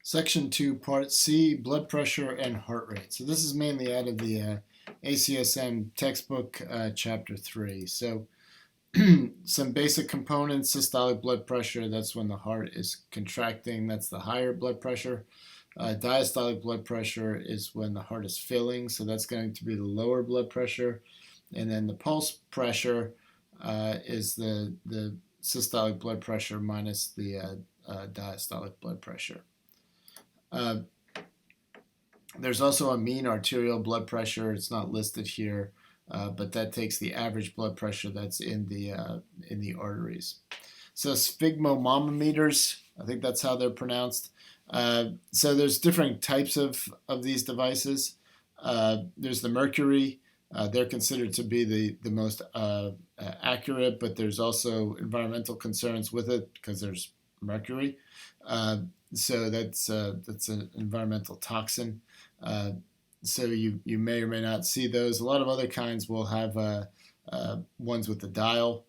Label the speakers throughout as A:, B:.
A: Section 2, Part C, blood pressure and heart rate. So this is mainly out of the ACSM textbook, Chapter 3. So some basic components: systolic blood pressure, that's when the heart is contracting, that's the higher blood pressure. Diastolic blood pressure is when the heart is filling, so that's going to be the lower blood pressure. And then the pulse pressure is the systolic blood pressure minus the diastolic blood pressure. Uh, there's also a mean arterial blood pressure. It's not listed here, but that takes the average blood pressure that's in the arteries. So sphygmomanometers, I think that's how they're pronounced. So there's different types of these devices. There's the mercury. They're considered to be the most accurate, but there's also environmental concerns with it because there's mercury. So that's an environmental toxin. So you may or may not see those. A lot of other kinds will have ones with the dial.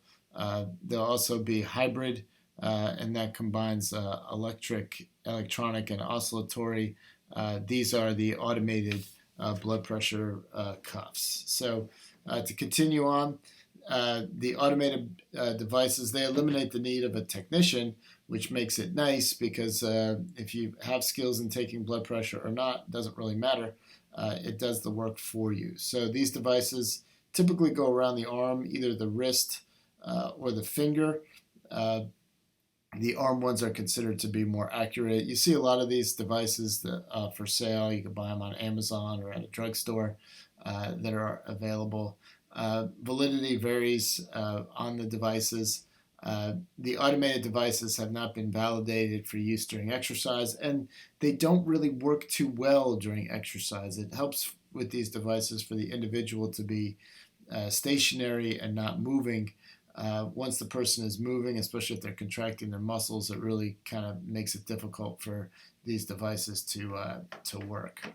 A: There'll also be hybrid, and that combines electronic, and oscillatory. These are the automated blood pressure cuffs. So to continue on, the automated devices, they eliminate the need of a technician, which makes it nice because if you have skills in taking blood pressure or not, doesn't really matter. It does the work for you. So these devices typically go around the arm, either the wrist or the finger. The arm ones are considered to be more accurate. You see a lot of these devices that, for sale. You can buy them on Amazon or at a drugstore that are available. Validity varies on the devices. The automated devices have not been validated for use during exercise, and they don't really work too well during exercise. It helps with these devices for the individual to be stationary and not moving. Once the person is moving, especially if they're contracting their muscles, it really kind of makes it difficult for these devices to work.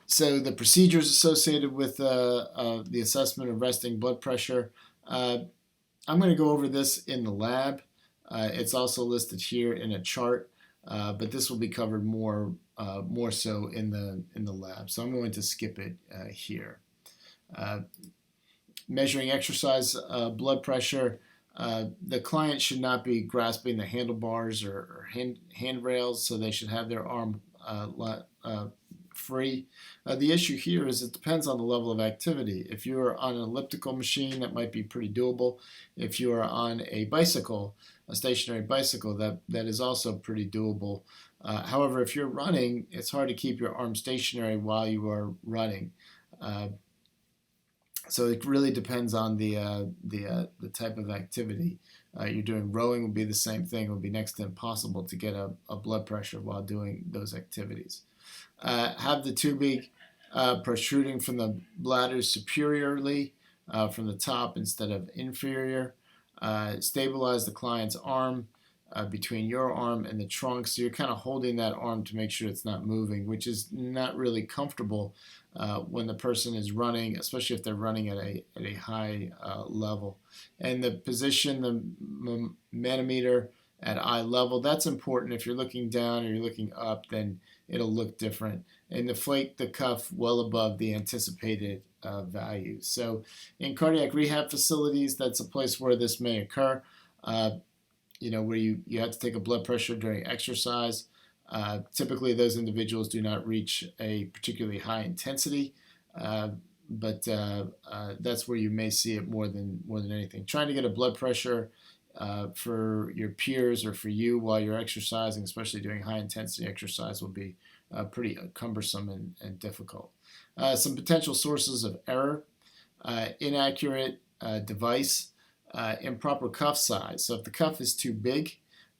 A: So the procedures associated with the assessment of resting blood pressure, I'm going to go over this in the lab. It's also listed here in a chart, but this will be covered more so in the lab. So I'm going to skip it here. Measuring exercise blood pressure. The client should not be grasping the handlebars or handrails, so they should have their arm free. The issue here is it depends on the level of activity. If you are on an elliptical machine, that might be pretty doable. If you are on a bicycle, a stationary bicycle, that is also pretty doable. However, if you're running, it's hard to keep your arm stationary while you are running. So it really depends on the type of activity you're doing. Rowing would be the same thing. It would be next to impossible to get a blood pressure while doing those activities. Have the tubing protruding from the bladder superiorly from the top instead of inferior. Stabilize the client's arm between your arm and the trunk, so you're kind of holding that arm to make sure it's not moving, which is not really comfortable when the person is running, especially if they're running at a high level. And the position, the manometer at eye level, that's important. If you're looking down or you're looking up, then it'll look different. And deflate the cuff well above the anticipated value. So in cardiac rehab facilities, that's a place where this may occur. Where you have to take a blood pressure during exercise. Typically, those individuals do not reach a particularly high intensity, but that's where you may see it more than anything. Trying to get a blood pressure for your peers or for you while you're exercising, especially doing high intensity exercise, will be pretty cumbersome and difficult. Some potential sources of error: inaccurate device. Improper cuff size. So if the cuff is too big,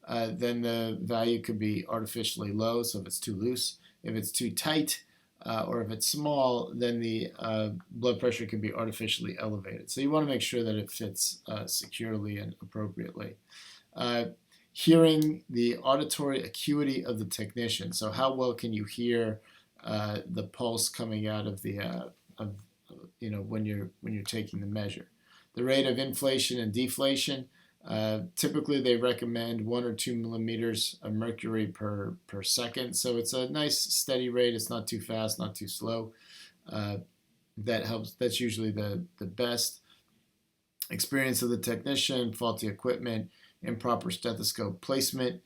A: then the value could be artificially low. So if it's too loose, if it's too tight, or if it's small, then the blood pressure can be artificially elevated. So you want to make sure that it fits securely and appropriately. Hearing, the auditory acuity of the technician. So how well can you hear the pulse coming out of the when you're taking the measure. The rate of inflation and deflation. Typically, they recommend 1 or 2 millimeters of mercury per second. So it's a nice steady rate. It's not too fast, not too slow. Uh, that helps. That's usually the best. Experience of the technician, faulty equipment, improper stethoscope placement.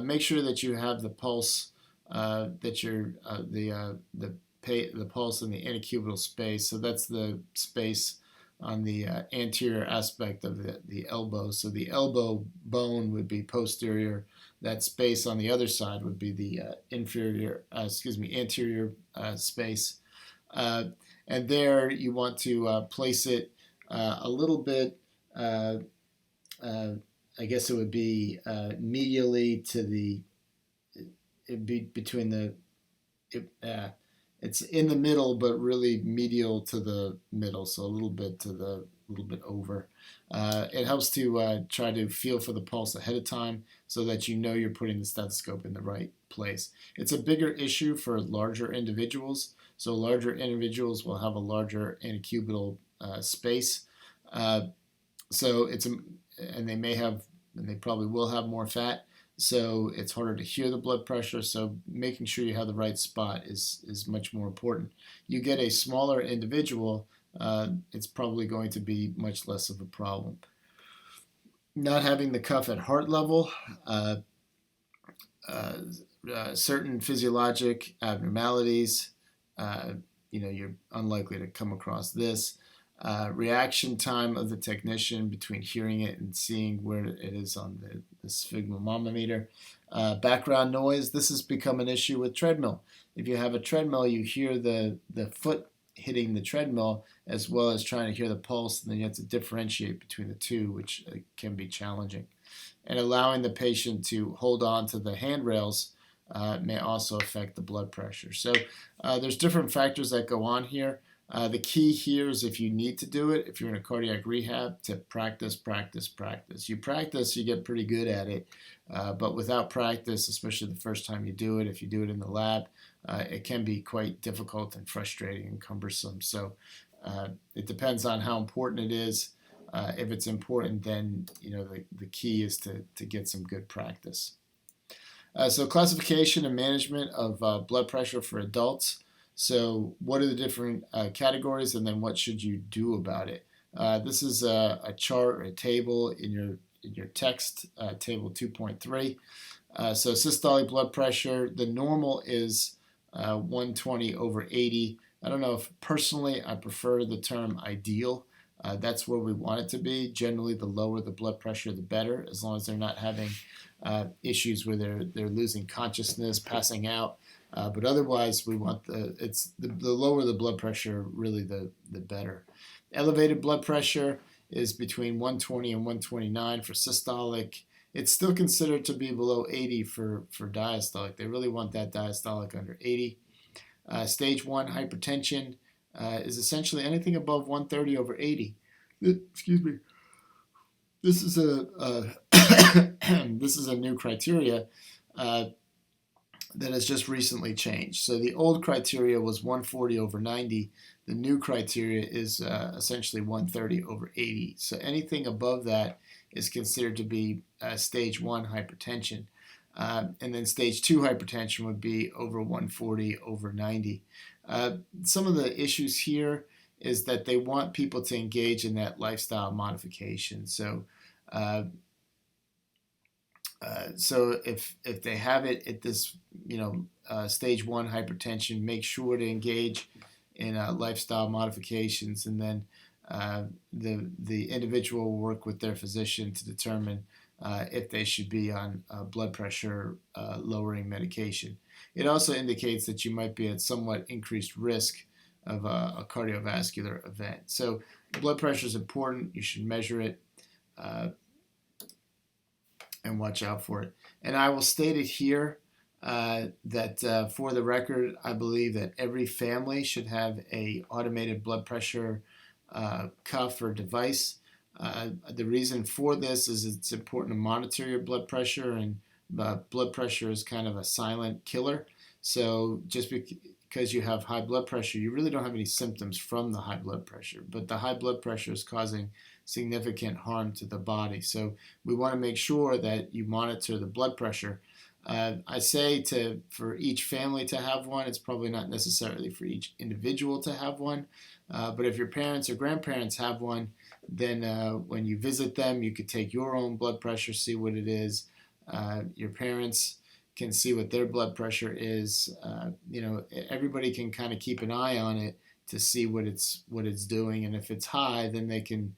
A: Make sure that you have the pulse, that you're the pulse in the antecubital space. So that's the space on the anterior aspect of the elbow. So the elbow bone would be posterior. That space on the other side would be the anterior space. Uh, and there you want to place it a little bit. Uh, uh, I guess it would be medially to the. It'd be between the. It, it's in the middle, but really medial to the middle, so a little bit over. It helps to try to feel for the pulse ahead of time, so that you know you're putting the stethoscope in the right place. It's a bigger issue for larger individuals, so larger individuals will have a larger antecubital space. Uh, so it's a, and they may have, and they probably will have more fat. So it's harder to hear the blood pressure. So making sure you have the right spot is much more important. You get a smaller individual, it's probably going to be much less of a problem. Not having the cuff at heart level, uh, uh, certain physiologic abnormalities. You're unlikely to come across this. Reaction time of the technician between hearing it and seeing where it is on the sphygmomanometer. Background noise. This has become an issue with treadmill. If you have a treadmill, you hear the foot hitting the treadmill as well as trying to hear the pulse, and then you have to differentiate between the two, which can be challenging. And allowing the patient to hold on to the handrails may also affect the blood pressure. So there's different factors that go on here. The key here is, if you need to do it, if you're in a cardiac rehab, to practice, practice, practice. You practice, you get pretty good at it. But without practice, especially the first time you do it, if you do it in the lab, it can be quite difficult and frustrating and cumbersome. So it depends on how important it is. If it's important, then the key is to get some good practice. So classification and management of blood pressure for adults. So what are the different categories, and then what should you do about it? This is a chart or a table in your text, table 2.3. So systolic blood pressure, the normal is 120 over 80. I don't know if personally I prefer the term ideal. That's where we want it to be. Generally, the lower the blood pressure, the better, as long as they're not having issues where they're losing consciousness, passing out. But otherwise, we want the lower the blood pressure, really the better. Elevated blood pressure is between 120 and 129 for systolic. It's still considered to be below 80 for diastolic. They really want that diastolic under 80. Stage 1 hypertension is essentially anything above 130 over 80. Excuse me. This is a this is a new criteria that has just recently changed. So the old criteria was 140 over 90. The new criteria is essentially 130 over 80. So anything above that is considered to be stage 1 hypertension. And then stage 2 hypertension would be over 140 over 90. Some of the issues here is that they want people to engage in that lifestyle modification. So if they have it at this, stage 1 hypertension, make sure to engage in lifestyle modifications, and then the individual will work with their physician to determine if they should be on blood pressure lowering medication. It also indicates that you might be at somewhat increased risk of a cardiovascular event. So blood pressure is important. You should measure it and watch out for it. And I will state it here that for the record, I believe that every family should have a automated blood pressure cuff or device. The reason for this is it's important to monitor your blood pressure, and blood pressure is kind of a silent killer. So just because you have high blood pressure, you really don't have any symptoms from the high blood pressure, but the high blood pressure is causing significant harm to the body. So we want to make sure that you monitor the blood pressure. I say for each family to have one. It's probably not necessarily for each individual to have one, but if your parents or grandparents have one, then when you visit them, you could take your own blood pressure, see what it is. Your parents can see what their blood pressure is. Everybody can kind of keep an eye on it to see what it's doing, and if it's high, then they can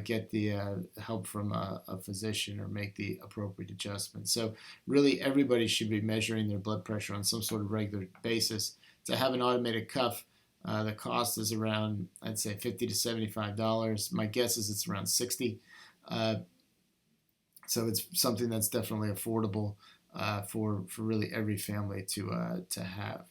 A: get the help from a physician or make the appropriate adjustments. So really everybody should be measuring their blood pressure on some sort of regular basis. To have an automated cuff, the cost is around, I'd say, $50 to $75. My guess is it's around $60. So it's something that's definitely affordable for really every family to have.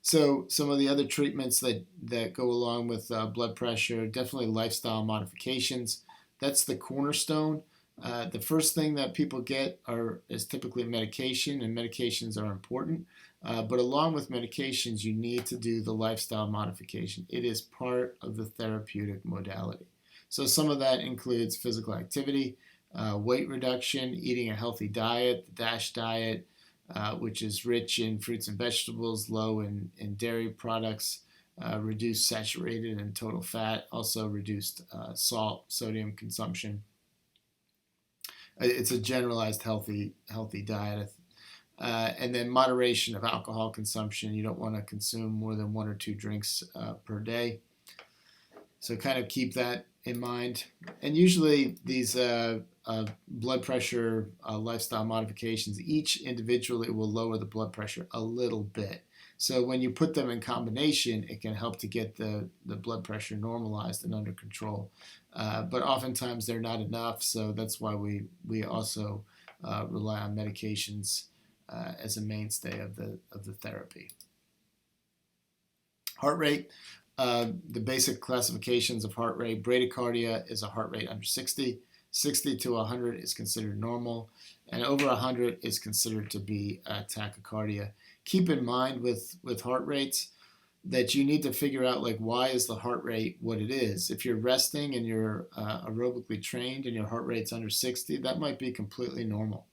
A: So some of the other treatments that go along with blood pressure, definitely lifestyle modifications. That's the cornerstone. The first thing that people get is typically medication, and medications are important. But along with medications, you need to do the lifestyle modification. It is part of the therapeutic modality. So some of that includes physical activity, weight reduction, eating a healthy diet, the DASH diet, which is rich in fruits and vegetables, low in dairy products, reduced saturated and total fat, also reduced salt, sodium consumption. It's a generalized healthy diet. And then moderation of alcohol consumption. You don't want to consume more than 1 or 2 drinks per day. So kind of keep that in mind. And usually these blood pressure lifestyle modifications, each individually will lower the blood pressure a little bit. So when you put them in combination, it can help to get the blood pressure normalized and under control. But oftentimes they're not enough, so that's why we also rely on medications as a mainstay of the therapy. Heart rate. The basic classifications of heart rate. Bradycardia is a heart rate under 60. 60 to 100 is considered normal, and over 100 is considered to be tachycardia. Keep in mind with heart rates that you need to figure out, like, why is the heart rate what it is? If you're resting and you're aerobically trained and your heart rate's under 60, that might be completely normal.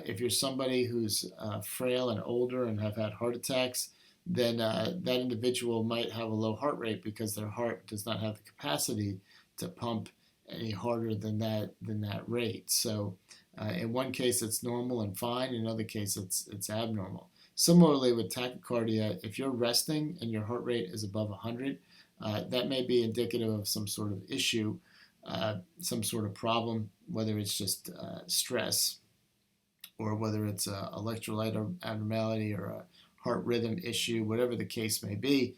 A: If you're somebody who's frail and older and have had heart attacks, then that individual might have a low heart rate because their heart does not have the capacity to pump any harder than that rate. So in one case it's normal and fine, in another case it's abnormal. Similarly with tachycardia, if you're resting and your heart rate is above 100, that may be indicative of some sort of issue, some sort of problem, whether it's just stress or whether it's an electrolyte abnormality or a heart rhythm issue, whatever the case may be.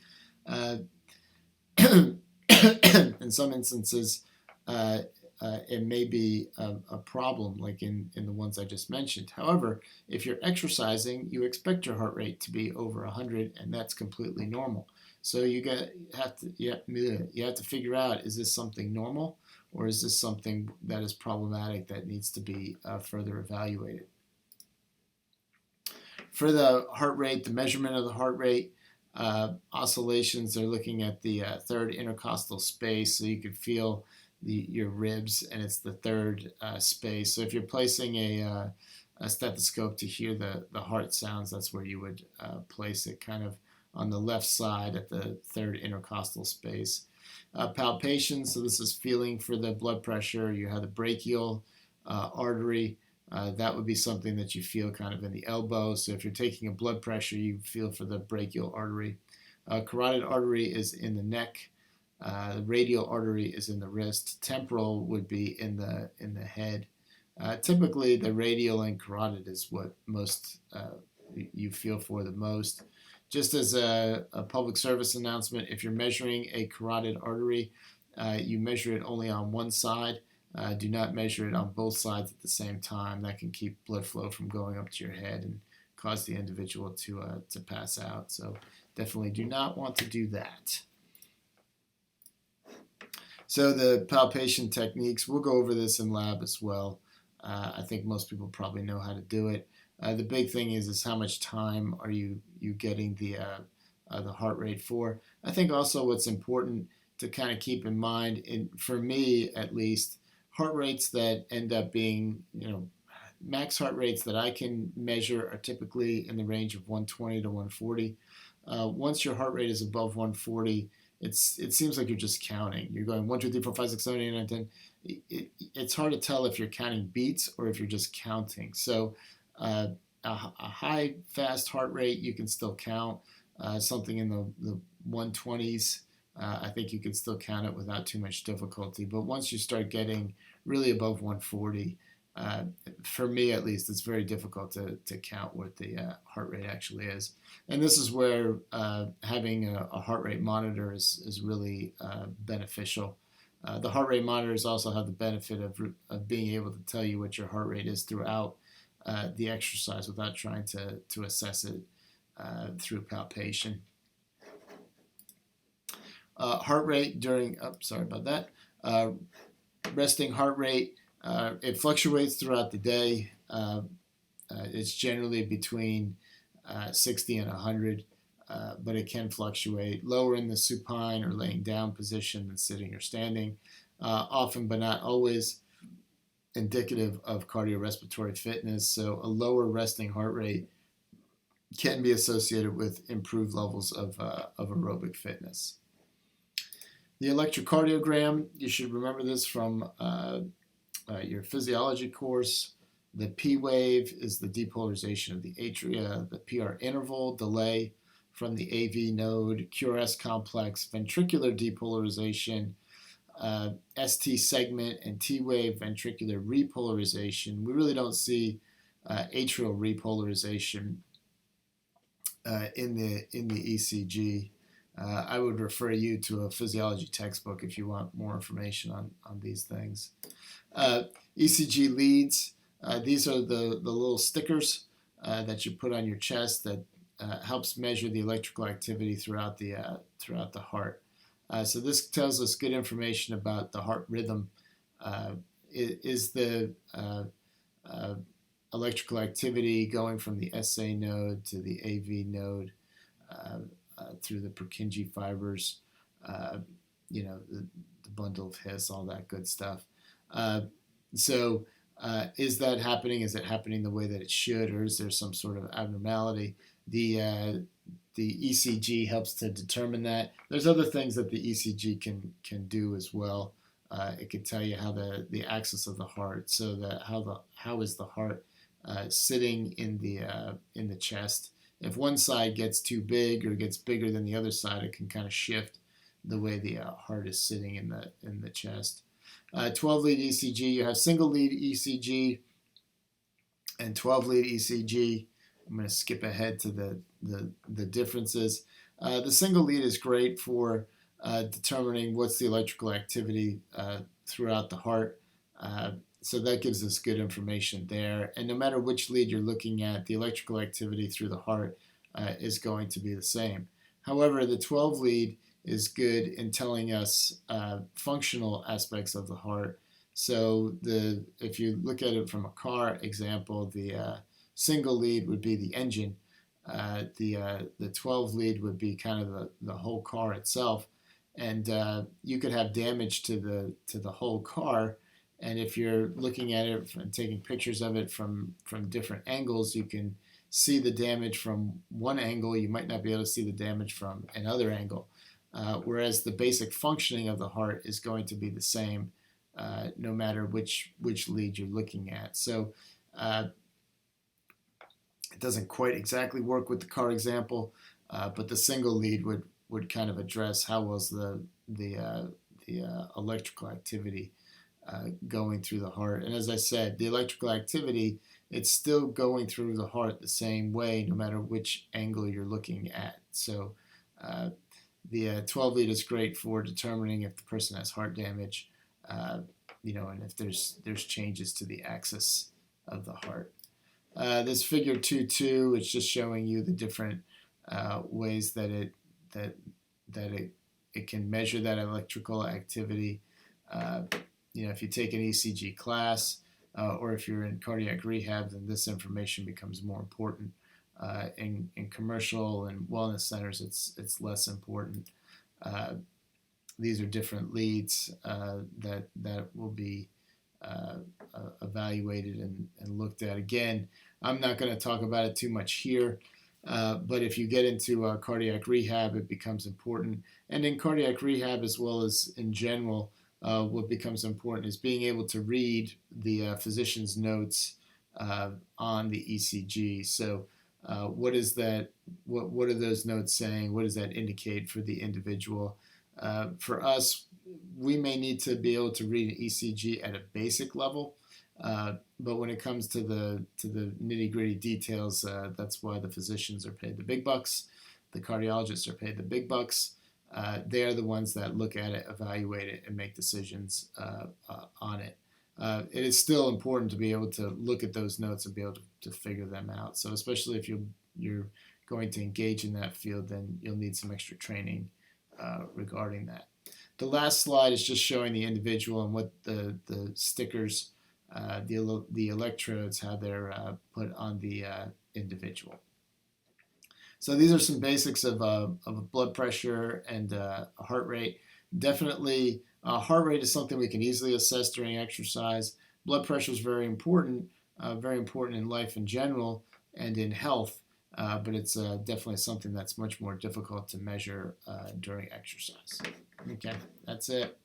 A: In some instances, it may be a problem, like in the ones I just mentioned. However, if you're exercising, you expect your heart rate to be over 100, and that's completely normal. So you have to figure out, is this something normal, or is this something that is problematic that needs to be further evaluated? For the heart rate, the measurement of the heart rate, oscillations, they're looking at the third intercostal space, so you can feel your ribs, and it's the third space. So if you're placing a stethoscope to hear the heart sounds, that's where you would place it, kind of on the left side at the third intercostal space. Palpation, so this is feeling for the blood pressure. You have the brachial artery. That would be something that you feel kind of in the elbow. So if you're taking a blood pressure, you feel for the brachial artery. Carotid artery is in the neck. The radial artery is in the wrist. Temporal would be in the head. Typically, the radial and carotid is what most you feel for the most. Just as a public service announcement, if you're measuring a carotid artery, you measure it only on one side. Do not measure it on both sides at the same time. That can keep blood flow from going up to your head and cause the individual to pass out. So definitely do not want to do that. So the palpation techniques, we'll go over this in lab as well. I think most people probably know how to do it. The big thing is how much time are you getting the heart rate for. I think also what's important to kind of keep in mind, for me at least, heart rates that end up being, max heart rates that I can measure are typically in the range of 120 to 140. Once your heart rate is above 140, it seems like you're just counting. You're going 1, 2, 3, 4, 5, 6, 7, 8, 9, 10. It's hard to tell if you're counting beats or if you're just counting. So a high, fast heart rate, you can still count. Something in the 120s, I think you can still count it without too much difficulty. But once you start getting really above 140, for me at least, it's very difficult to count what the heart rate actually is. And this is where having a heart rate monitor is really beneficial. The heart rate monitors also have the benefit of being able to tell you what your heart rate is throughout the exercise without trying to assess it through palpation. Heart rate during, sorry about that, resting heart rate, it fluctuates throughout the day. It's generally between 60 and 100, but it can fluctuate lower in the supine or laying down position than sitting or standing, often but not always indicative of cardiorespiratory fitness. So a lower resting heart rate can be associated with improved levels of aerobic fitness. The electrocardiogram, you should remember this from your physiology course. The P wave is the depolarization of the atria, the PR interval delay from the AV node, QRS complex, ventricular depolarization, ST segment, and T wave ventricular repolarization. We really don't see atrial repolarization in the ECG. I would refer you to a physiology textbook if you want more information on these things. ECG leads, these are the little stickers that you put on your chest that helps measure the electrical activity throughout the heart. So this tells us good information about the heart rhythm. Is the electrical activity going from the SA node to the AV node through the Purkinje fibers, the bundle of His, all that good stuff. So is that happening? Is it happening the way that it should, or is there some sort of abnormality? The ECG helps to determine that. There's other things that the ECG can do as well. It can tell you how the axis of the heart, so that how is the heart sitting in the chest. If one side gets too big or gets bigger than the other side, it can kind of shift the way the heart is sitting in the chest. 12-lead ECG, you have single-lead ECG and 12-lead ECG. I'm going to skip ahead to the differences. The single lead is great for determining what's the electrical activity throughout the heart. So that gives us good information there. And no matter which lead you're looking at, the electrical activity through the heart is going to be the same. However, the 12 lead is good in telling us functional aspects of the heart. So if you look at it from a car example, the single lead would be the engine. The 12 lead would be kind of the whole car itself. And you could have damage to the whole car. And if you're looking at it and taking pictures of it from different angles, you can see the damage from one angle. You might not be able to see the damage from another angle. Whereas the basic functioning of the heart is going to be the same no matter which lead you're looking at. So it doesn't quite exactly work with the car example, but the single lead would kind of address how was the electrical activity going through the heart. And as I said, the electrical activity, it's still going through the heart the same way no matter which angle you're looking at. So the 12 lead is great for determining if the person has heart damage, and if there's changes to the axis of the heart. This figure 2.2 is just showing you the different ways that it can measure that electrical activity. If you take an ECG class or if you're in cardiac rehab, then this information becomes more important. In commercial and wellness centers, it's less important. these are different leads that will be evaluated and looked at. Again, I'm not going to talk about it too much here, but if you get into cardiac rehab, it becomes important. And in cardiac rehab, as well as in general, what becomes important is being able to read the physician's notes on the ECG. So, what is that? What are those notes saying? What does that indicate for the individual? For us, we may need to be able to read an ECG at a basic level, but when it comes to the nitty gritty details, that's why the physicians are paid the big bucks, the cardiologists are paid the big bucks. They are the ones that look at it, evaluate it, and make decisions on it. It is still important to be able to look at those notes and be able to figure them out. So especially if you're going to engage in that field, then you'll need some extra training regarding that. The last slide is just showing the individual and what the stickers, the electrodes, how they're put on the individual. So these are some basics of blood pressure and heart rate. Definitely, heart rate is something we can easily assess during exercise. Blood pressure is very important in life in general and in health, but it's definitely something that's much more difficult to measure during exercise. Okay, that's it.